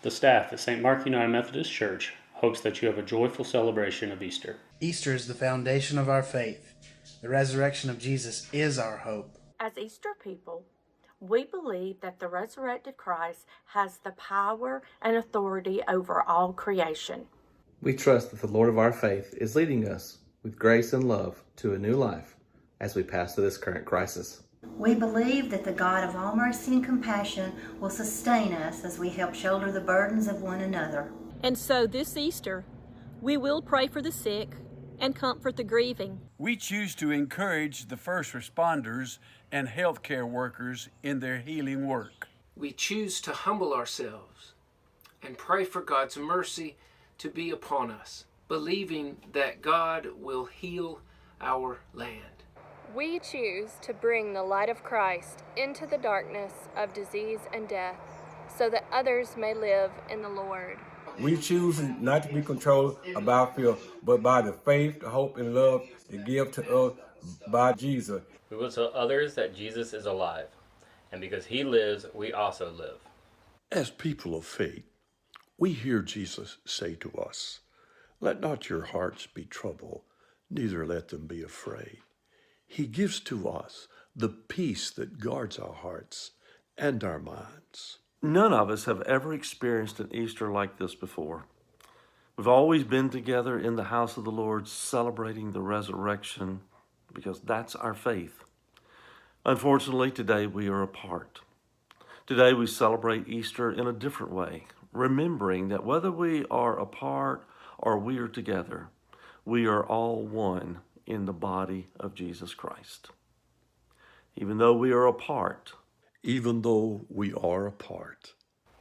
The staff at St. Mark United Methodist Church hopes that you have a joyful celebration of Easter. Easter is the foundation of our faith. The resurrection of Jesus is our hope. As Easter people, we believe that the resurrected Christ has the power and authority over all creation. We trust that the Lord of our faith is leading us with grace and love to a new life as we pass through this current crisis. We believe that the God of all mercy and compassion will sustain us as we help shoulder the burdens of one another. And so this Easter, we will pray for the sick and comfort the grieving. We choose to encourage the first responders and healthcare workers in their healing work. We choose to humble ourselves and pray for God's mercy to be upon us, believing that God will heal our land. We choose to bring the light of Christ into the darkness of disease and death, so that others may live in the Lord. We choose not to be controlled by our fear, but by the faith, the hope, and love that give to us by Jesus. We will tell others that Jesus is alive, and because he lives, we also live. As people of faith, we hear Jesus say to us, "Let not your hearts be troubled, neither let them be afraid." He gives to us the peace that guards our hearts and our minds. None of us have ever experienced an Easter like this before. We've always been together in the house of the Lord celebrating the resurrection because that's our faith. Unfortunately, today we are apart. Today we celebrate Easter in a different way, remembering that whether we are apart or we are together, we are all one in the body of Jesus Christ. Even though we are apart, Even though we are apart.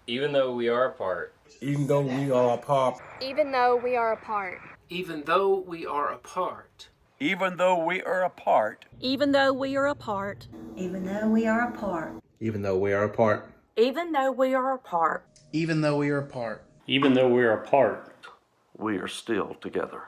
Even though we are apart. Even though we are apart. Even though we are apart. Even though we are apart. Even though we are apart. Even though we are apart. Even though we are apart. Even though we are apart. Even though we are apart. Even though we are apart. Even though we are apart, we are still together.